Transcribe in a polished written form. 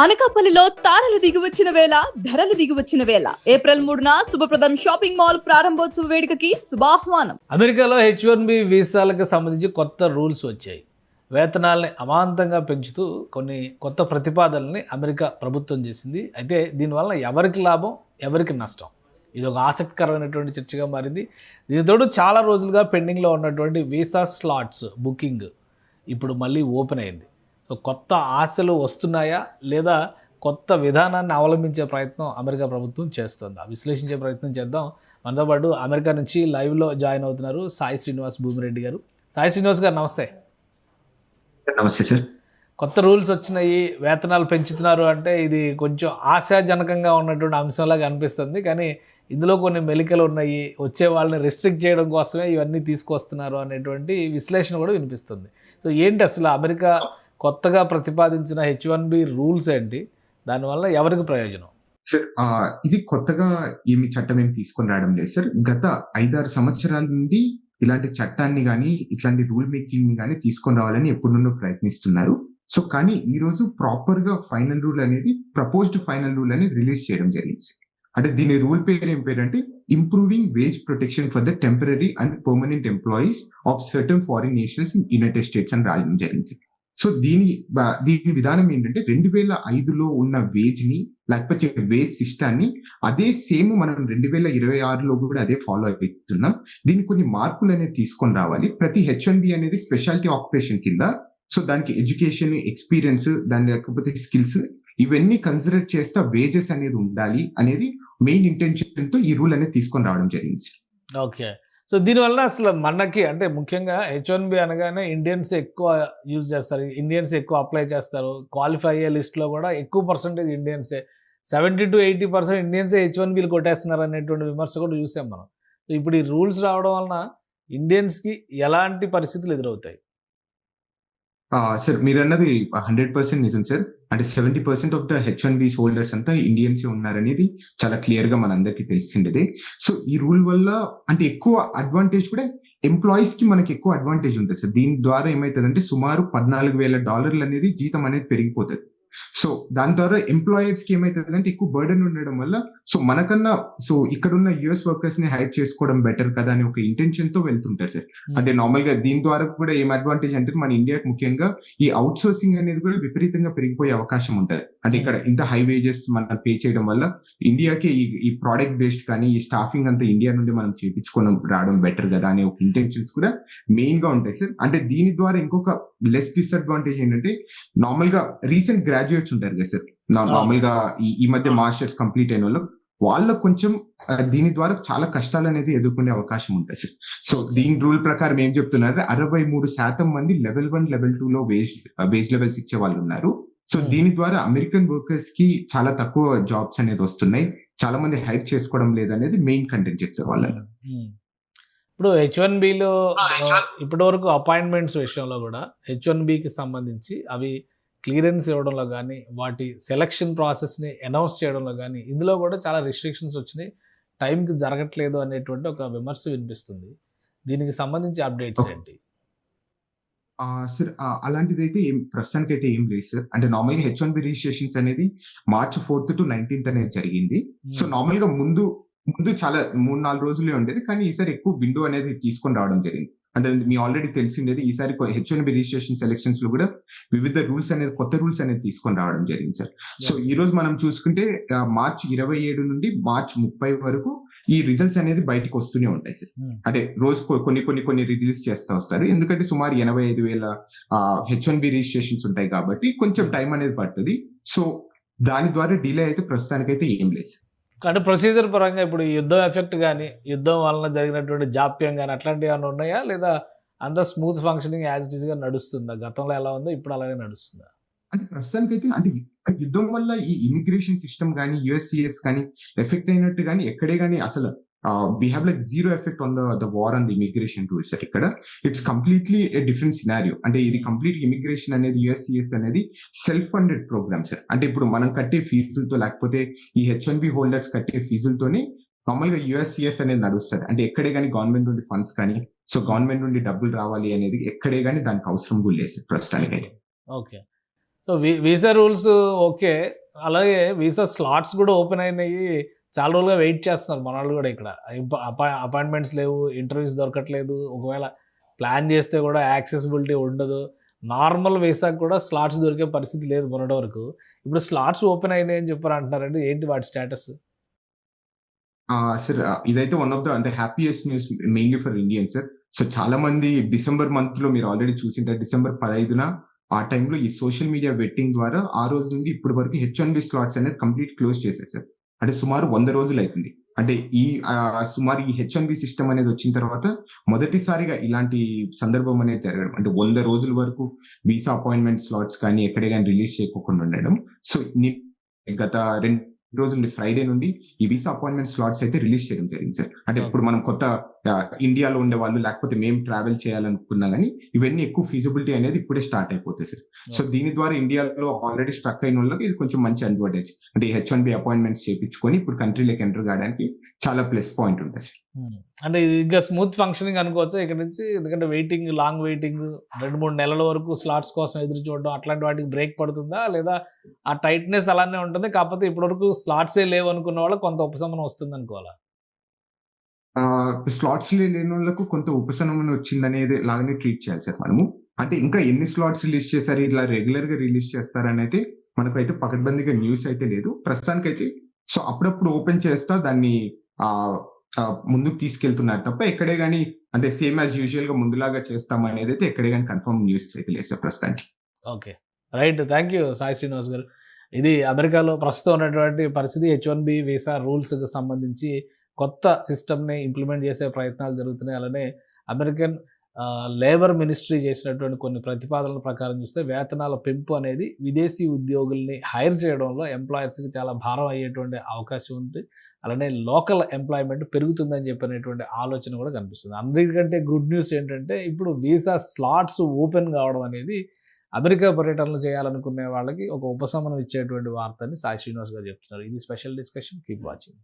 అనకాపల్లిలో తారలు దిగివచ్చిన వేళ ధరలు దిగివచ్చిన వేళ ఏప్రిల్ 3న శుభప్రదం షాపింగ్ మాల్ ప్రారంభోత్సవ వేడుకకి శుభాహ్వానం. అమెరికాలో H1B వీసాలకు సంబంధించి కొత్త రూల్స్ వచ్చాయి. వేతనాల్ని అమాంతంగా పెంచుతూ కొన్ని కొత్త ప్రతిపాదనల్ని అమెరికా ప్రభుత్వం చేసింది. అయితే దీనివల్ల ఎవరికి లాభం, ఎవరికి నష్టం, ఇది ఒక ఆసక్తికరమైనటువంటి చర్చగా మారింది. దీనితోడు చాలా రోజులుగా పెండింగ్లో ఉన్నటువంటి వీసా స్లాట్స్ బుకింగ్ ఇప్పుడు మళ్ళీ ఓపెన్ అయింది. సో కొత్త ఆశలు వస్తున్నాయా లేదా కొత్త విధానాన్ని అవలంబించే ప్రయత్నం అమెరికా ప్రభుత్వం చేస్తుందా, విశ్లేషించే ప్రయత్నం చేద్దాం. మనతో పాటు అమెరికా నుంచి లైవ్లో జాయిన్ అవుతున్నారు సాయి శ్రీనివాస్ భూమిరెడ్డి గారు. సాయి శ్రీనివాస్ గారు నమస్తే. నమస్తే సార్. కొత్త రూల్స్ వచ్చినాయి, వేతనాలు పెంచుతున్నారు అంటే ఇది కొంచెం ఆశాజనకంగా ఉన్నటువంటి అంశంలాగా అనిపిస్తుంది. కానీ ఇందులో కొన్ని మెలికలు ఉన్నాయి, వచ్చే వాళ్ళని రెస్ట్రిక్ట్ చేయడం కోసమే ఇవన్నీ తీసుకొస్తున్నారు అనేటువంటి విశ్లేషణ కూడా వినిపిస్తుంది. సో ఏంటి అసలు అమెరికా కొత్తగా ప్రతిపాదించిన H1B రూల్స్ ఏంటి, దానివల్ల ఎవరికి ప్రయోజనం? సార్ ఇది కొత్తగా ఏమి చట్టం ఏమి తీసుకొని రావడం లేదు సార్. గత 5-6 సంవత్సరాల నుండి ఇలాంటి చట్టాన్ని కానీ ఇట్లాంటి రూల్ మేకింగ్ ని కానీ తీసుకొని రావాలని ఎప్పటి నుండో ప్రయత్నిస్తున్నారు. సో కానీ ఈ రోజు ప్రాపర్ గా ఫైనల్ రూల్ అనేది ప్రపోజ్డ్ ఫైనల్ రూల్ అనేది రిలీజ్ చేయడం జరిగింది. అంటే దీని రూల్ పేరు ఏం పేరు అంటే improving wage protection for the temporary and permanent employees of certain foreign nationals in United States అని రాయడం జరిగింది. సో దీని విధానం ఏంటంటే 2005లో ఉన్న వేజ్ ని లేకపోతే వేజ్ సిస్టాన్ని అదే సేమ్ మనం 2026లో కూడా అదే ఫాలో అయిపోతున్నాం. దీనికి కొన్ని మార్పులు అనేది తీసుకొని రావాలి. ప్రతి H1B అనేది స్పెషాలిటీ ఆక్యుపేషన్ కింద. సో దానికి ఎడ్యుకేషన్, ఎక్స్పీరియన్స్, దాని లేకపోతే స్కిల్స్ ఇవన్నీ కన్సిడర్ చేస్తా వేజెస్ అనేది ఉండాలి అనేది మెయిన్ ఇంటెన్షన్ తో ఈ రూల్ అనేది తీసుకొని రావడం జరిగింది. ఓకే. సో దీనివల్ల అసలు మనకి అంటే ముఖ్యంగా H1B అనగానే ఇండియన్స్ ఎక్కువ యూజ్ చేస్తారు, ఇండియన్స్ ఎక్కువ అప్లై చేస్తారు. క్వాలిఫై అయ్యే లిస్ట్లో కూడా ఎక్కువ పర్సెంటేజ్ ఇండియన్సే, 70-80% ఇండియన్సే H1Bలు కొట్టేస్తున్నారు అనేటువంటి విమర్శ కూడా చూసాం మనం. సో ఇప్పుడు ఈ రూల్స్ రావడం వలన ఇండియన్స్కి ఎలాంటి పరిస్థితులు ఎదురవుతాయి? సార్ మీరు అన్నది 100% నిజం సార్. అంటే 70% ఆఫ్ ద H1Bs హోల్డర్స్ అంతా ఇండియన్స్ ఉన్నారనేది చాలా క్లియర్ గా మనందరికీ తెలిసిండేది. సో ఈ రూల్ వల్ల అంటే ఎక్కువ అడ్వాంటేజ్ కూడా ఎంప్లాయీస్ కి మనకి ఎక్కువ అడ్వాంటేజ్ ఉంటుంది సార్. దీని ద్వారా ఏమైతుందంటే సుమారు $14,000 అనేది జీతం అనేది పెరిగిపోతుంది. సో దాని ద్వారా ఎంప్లాయర్స్ కి ఏమైతుంది అంటే ఎక్కువ బర్డెన్ ఉండడం వల్ల సో మనకన్నా సో ఇక్కడున్న యుఎస్ వర్కర్స్ ని హైర్ చేసుకోవడం బెటర్ కదా అని ఒక ఇంటెన్షన్ తో వెళ్తుంటారు సార్. అంటే నార్మల్ గా దీని ద్వారా కూడా ఏం అడ్వాంటేజ్ అంటే మన ఇండియాకి ముఖ్యంగా ఈ అవుట్ సోర్సింగ్ అనేది కూడా విపరీతంగా పెరిగిపోయే అవకాశం ఉంటుంది. అంటే ఇక్కడ ఇంత హై వేజెస్ మనం పే చేయడం వల్ల ఇండియాకి ఈ ప్రోడక్ట్ బేస్డ్ కానీ ఈ స్టాఫింగ్ అంతా ఇండియా నుండి మనం చేయించుకొని రావడం బెటర్ కదా అనే ఒక ఇంటెన్షన్స్ కూడా మెయిన్ గా ఉంటాయి సార్. అంటే దీని ద్వారా ఇంకొక లెస్ డిసడ్వాంటేజ్ ఏంటంటే నార్మల్ గా రీసెంట్ గ్రాడ్యుయేట్స్ ఉంటారు కదా సార్, నార్మల్ గా ఈ మధ్య మాస్టర్స్ కంప్లీట్ అయిన వాళ్ళకు కొంచెం దీని ద్వారా చాలా కష్టాలు అనేది ఎదుర్కొనే అవకాశం ఉంటుంది సార్. సో దీని రూల్ ప్రకారం ఏం చెప్తున్నారు, 63% మంది లెవెల్ 1, లెవెల్ 2లో వేజ్ లెవెల్స్ ఇచ్చే వాళ్ళు ఉన్నారు. సో దీని ద్వారా అమెరికన్ వర్కర్స్ కి చాలా తక్కువ జాబ్స్ అనేది వస్తున్నాయి, చాలా మంది హైర్ చేసుకోవడం లేదనేది మెయిన్ కంటెంట్ సార్ వాళ్ళ. ఇప్పుడు H1Bలో ఇప్పటి వరకు అపాయింట్మెంట్స్ విషయంలో కూడా H1Bకి సంబంధించి అవి క్లియరెన్స్ ఇవ్వడంలో కానీ వాటి సెలక్షన్ ప్రాసెస్ని అనౌన్స్ చేయడంలో కానీ ఇందులో కూడా చాలా రిస్ట్రిక్షన్స్ వచ్చినాయి, టైంకి జరగట్లేదు అనేటువంటి ఒక విమర్శ వినిపిస్తుంది. దీనికి సంబంధించి అప్డేట్స్ ఏంటి? సార్ అలాంటిది అయితే ప్రస్తుతానికి అయితే ఏం లేదు సార్. అంటే నార్మల్ గా H1B రిజిస్ట్రేషన్స్ అనేది March 4th to 19th అనేది జరిగింది. సో నార్మల్ గా ముందు చాలా 3-4 రోజులే ఉండేది, కానీ ఈసారి ఎక్కువ విండో అనేది తీసుకొని రావడం జరిగింది. అంటే మీ ఆల్రెడీ తెలిసిండేది ఈసారి H1B రిజిస్ట్రేషన్ సెలక్షన్స్ లో కూడా వివిధ రూల్స్ అనేది కొత్త రూల్స్ అనేది తీసుకొని రావడం జరిగింది సార్. సో ఈ రోజు మనం చూసుకుంటే March 27 నుండి March 30 వరకు ఈ రిజల్ట్స్ అనేది బయటకు వస్తూనే ఉంటాయి సార్. అంటే రోజు కొన్ని రిలీజ్ చేస్తూ వస్తారు, ఎందుకంటే సుమారు 85,000 H1B రిజిస్ట్రేషన్స్ ఉంటాయి కాబట్టి కొంచెం టైం అనేది పడుతుంది. సో దాని ద్వారా డిలే అయితే ప్రస్తుతానికైతే ఏం లేదు సార్. అంటే ప్రొసీజర్ పరంగా ఇప్పుడు యుద్ధం ఎఫెక్ట్ కానీ యుద్ధం వలన జరిగినటువంటి జాప్యం కానీ అట్లాంటివి ఏమైనా ఉన్నాయా, లేదా అంతా smooth functioning as it is గా నడుస్తుందా? గతంలో ఎలా ఉందో ఇప్పుడు అలాగే నడుస్తుందా? అంటే ప్రస్తుతానికైతే అంటే యుద్ధం వల్ల ఈ ఇమిగ్రేషన్ సిస్టమ్ కానీ USCIS కానీ ఎఫెక్ట్ అయినట్టు కానీ ఎక్కడే కానీ అసలు we have like zero effect on the war on the immigration rules sir. ఇక్కడ it's completely a different scenario. అంటే ఇది కంప్లీట్ ఇమిగ్రేషన్ అనేది USCIS అనేది సెల్ఫ్ ఫండెడ్ ప్రోగ్రామ్ సార్. అంటే ఇప్పుడు మనం కట్టే ఫీజులతో లేకపోతే ఈ H1B హోల్డర్స్ కట్టే ఫీజులతోనే నార్మల్ గా USCIS అనేది నడుస్తుంది. అంటే ఎక్కడే కానీ గవర్నమెంట్ నుండి ఫండ్స్ కానీ సో గవర్నమెంట్ నుండి డబ్బులు రావాలి అనేది ఎక్కడే కానీ దానికి అవసరం కూడా లేదు ప్రస్తుతానికి అయితే. Okay. So visa rules okay. అలాగే వీసా స్లాట్స్ కూడా ఓపెన్ అయినాయి. చాలా రోజులుగా వెయిట్ చేస్తున్నారు మనోళ్ళు కూడా ఇక్కడ. అపాయింట్మెంట్స్ లేవు, ఇంటర్వ్యూస్ దొరకట్లేదు. ఒకవేళ ప్లాన్ చేస్తే కూడా యాక్సెసిబిలిటీ ఉండదు. నార్మల్ వీసాకి కూడా స్లాట్స్ దొరికే పరిస్థితి లేదు మొన్నటి వరకు. ఇప్పుడు స్లాట్స్ ఓపెన్ అయినాయి అని చెప్పారు అంటున్నారండి. ఏంటి వాటి స్టేటస్? సార్ ఇదైతే వన్ ఆఫ్ ద అంటే happiest news mainly for Indians sir. So చాలా మంది డిసెంబర్ మంత్ లో మీరు ఆల్రెడీ చూసింటారు. డిసెంబర్ 15న ఆ టైంలో ఈ సోషల్ మీడియా బెట్టింగ్ ద్వారా ఆ రోజు నుండి ఇప్పటి వరకు H1B స్లాట్స్ అనేది కంప్లీట్ క్లోజ్ చేశారు సార్. అంటే సుమారు 100 రోజులు అవుతుంది. అంటే సుమారు ఈ H1B సిస్టమ్ అనేది వచ్చిన తర్వాత మొదటిసారిగా ఇలాంటి సందర్భం అనేది జరగడం. అంటే 100 రోజుల వరకు వీసా అపాయింట్మెంట్ స్లాట్స్ కానీ ఎక్కడే కానీ రిలీజ్ చేయకోకుండా ఉండడం. సో గత 2 రోజుల నుండి ఫ్రైడే నుండి ఈ వీసా అపాయింట్మెంట్ స్లాట్స్ అయితే రిలీజ్ చేయడం జరిగింది సార్. అంటే ఇప్పుడు మనం కొత్త ఇండియాలో ఉండే వాళ్ళు లేకపోతే మేము ట్రావెల్ చేయాలనుకున్నా కానీ ఇవన్నీ ఎక్కువ ఫీజిబిలిటీ అనేది ఇప్పుడే స్టార్ట్ అయిపోతాయి సార్. సో దీని ద్వారా ఇండియాలో ఆల్రెడీ స్ట్రక్ అయిన వాళ్ళకి ఇది కొంచెం మంచి అడ్వాంటేజ్. అంటే H1B అపాయింట్మెంట్స్ చేయించుకొని ఇప్పుడు కంట్రీలోకి ఎంటర్ కావడానికి చాలా ప్లస్ పాయింట్ ఉంటుంది సార్. అంటే ఇది ఇంకా స్మూత్ ఫంక్షనింగ్ అనుకోవచ్చు ఇక్కడ నుంచి. ఎందుకంటే వెయిటింగ్, లాంగ్ వెయిటింగ్, 2-3 నెలల వరకు స్లాట్స్ కోసం ఎదురు చూడడం అట్లాంటి వాటికి బ్రేక్ పడుతుందా? లేదా ఆ టైట్నెస్ అలానే ఉంటుంది, కాకపోతే ఇప్పటివరకు స్లాట్సే లేవు అనుకున్న వాళ్ళకి కొంత ఉపశమనం వస్తుంది అనుకోవాలా? స్లాట్స్ లేని వాళ్ళకు కొంత ఉపశమనం వచ్చిందనేది లాగానే ట్రీట్ చేయాలి సార్ మనము. అంటే ఇంకా ఎన్ని స్లాట్స్ రిలీజ్ చేశారు, ఇలా రెగ్యులర్ గా రిలీజ్ చేస్తారని అయితే మనకైతే పకడ్బందీగా న్యూస్ అయితే లేదు ప్రస్తుతానికైతే. సో అప్పుడప్పుడు ఓపెన్ చేస్తా దాన్ని ముందుకు తీసుకెళ్తున్నారు తప్ప ఎక్కడే గానీ అంటే సేమ్ యాజ్ యూజువల్ గా ముందులాగా చేస్తాం అనేది అయితే ఎక్కడే గానీ కన్ఫర్మ్ న్యూస్ అయితే లేదు సార్ ప్రస్తుతానికి. Okay, right. Thank you Sai Srinivas గారు. ఇది అమెరికాలో ప్రస్తుతం ఉన్నటువంటి పరిస్థితి. H1B వీసా రూల్స్కి సంబంధించి కొత్త సిస్టమ్ని ఇంప్లిమెంట్ చేసే ప్రయత్నాలు జరుగుతున్నాయి. అలానే అమెరికన్ లేబర్ మినిస్ట్రీ చేసినటువంటి కొన్ని ప్రతిపాదనల ప్రకారం చూస్తే వేతనాల పెంపు అనేది విదేశీ ఉద్యోగుల్ని హైర్ చేయడంలో ఎంప్లాయర్స్కి చాలా భారం అయ్యేటువంటి అవకాశం ఉంది. అలానే లోకల్ ఎంప్లాయ్మెంట్ పెరుగుతుందని చెప్పినటువంటి ఆలోచన కూడా కనిపిస్తుంది. అందరికంటే గుడ్ న్యూస్ ఏంటంటే ఇప్పుడు వీసా స్లాట్స్ ఓపెన్ కావడం అనేది అమెరికా పర్యటనలు చేయాలనుకునే వాళ్ళకి ఒక ఉపశమనం ఇచ్చేటువంటి వార్తని సాయి శ్రీనివాస్ గారు చెప్తున్నారు. ఇది స్పెషల్ డిస్కషన్. Keep watching.